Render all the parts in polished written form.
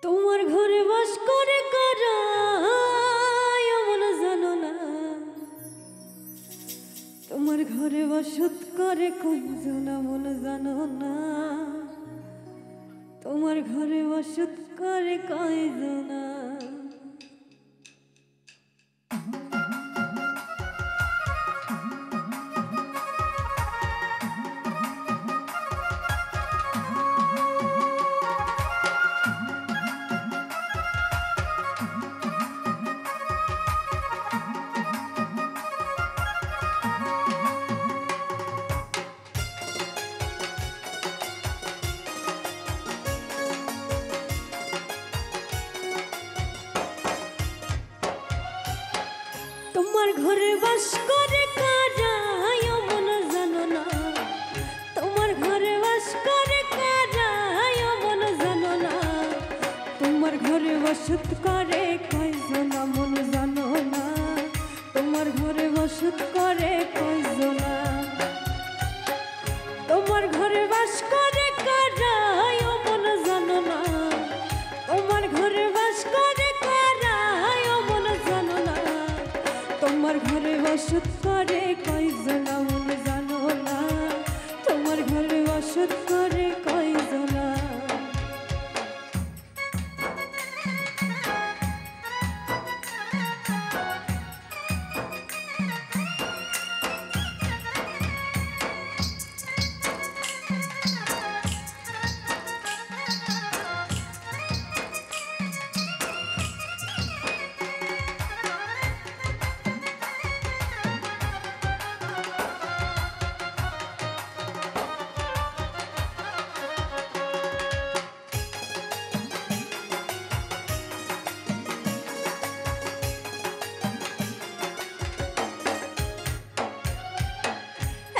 তোমার ঘরে বাস করে কারা এমন জানো না, তোমার ঘরে বসত করে কয়জন মন জানো না, তোমার ঘরে বসত করে কয়জন। তোমার ঘরে বাস করে কারা এমন জানো না, তোমার ঘরে বাস করে কারা এমন জানো না, তোমার ঘরে বসত করে কয়জন মন জানো না, তোমার ঘরে বসত করে কয়জন। তোমার ঘরে বাস করে কারা এমন জানো না, তোমার ঘরে বাস করে কারা এমন জানো না, তোমার ঘরে বসত করে কয়জন মন জানো না, তোমার ঘরে বসত করে কয়জন।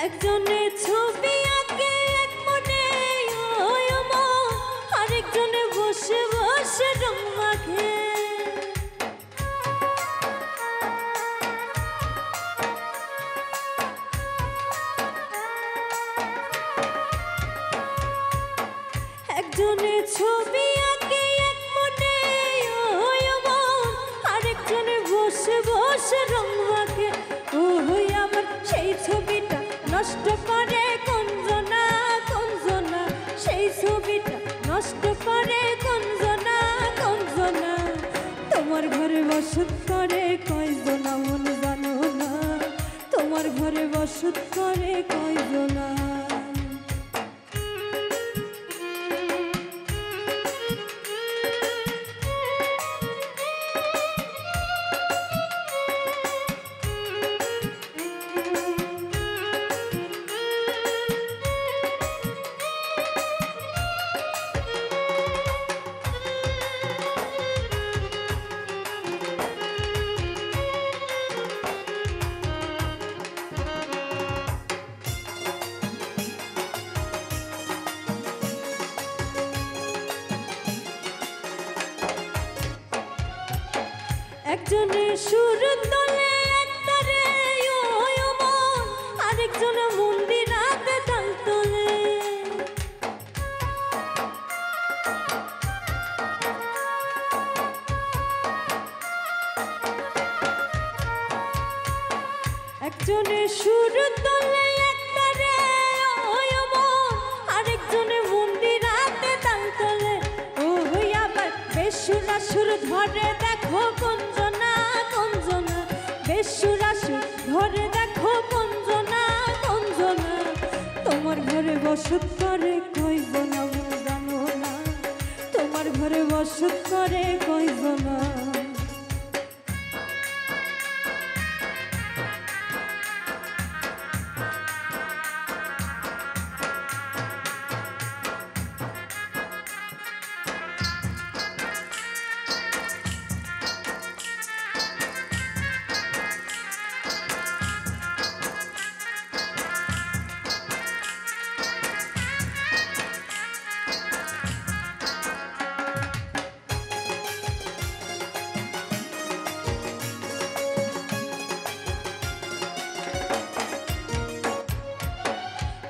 একজনে ছবি আঁকে এক মনে ওই মন, আরেকজনে বসে বসে রং মাখে। একজনে ছবি আঁকে এক মনে ওই মন, আরেকজনে বসে বসে রং মাখে। ওই আমার সেই ছবিটা নষ্ট করে কোনজনা কোনজনা, সেই ছবিটা নষ্ট করে কোনজনা কোনজনা, তোমার ঘরে বসত করে কয়জনা মন জানো না, তোমার ঘরে বসত করে কয়জনা। একজনে সুর তোলে একতারে ওই মন, আরেকজনে মন্দিরাতে তাল তোলে। একজনে সুর তোলে একতারে ওই মন, আরেকজনে মন্দিরাতে তাল তোলে। ওই আবার বেসুরা সুর ধরে দেখো কোনজনা কোনজনা, বেসুরা সুর ধরে দেখো কোনজনা কোনজনা, তোমার ঘরে বসত করে কয়জনা মন জানো না, তোমার ঘরে বসত করে কয়জনা।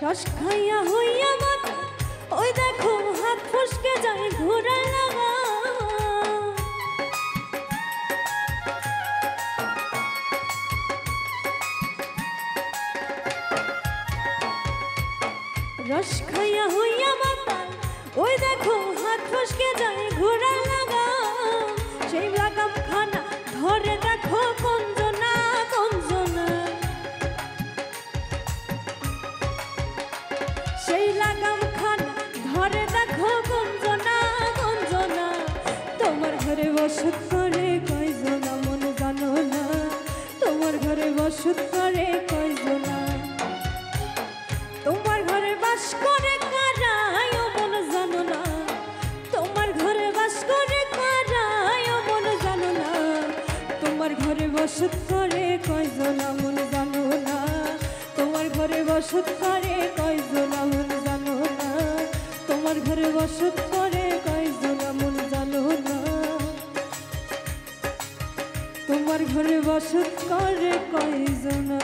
রস খাইয়া হইয়া মাথা দেখো হাত ফসকে যায় ঘোড়া লাগা। রস খাইয়া হইয়া মাতাল, ওই দেখো হাত ফসকে যায় ঘোড়া লাগা। সেই লাগাম খানা ধরে দেখো কঞ্জনা কঞ্জনা, সেই লাগাম খানা ধরে দেখো কঞ্জনা কঞ্জনা। তোমার ঘরে বসত করে কয়জনা মন জানো না, তোমার ঘরে বসত করে কয়জনা। তোমার ঘরে বাস করে কারায় মন জানো না, তোমার ঘরে বাস করে কারায় মন জানো না। তোমার ঘরে বসত করে কয়জনা মন জানো না, তোমার ঘরে বসত করে কয়জনা মন জানো না। তোমার ঘরে বসত করে কয়জনা মন জানো না, তোমার ঘরে বসত করে কয়জনা।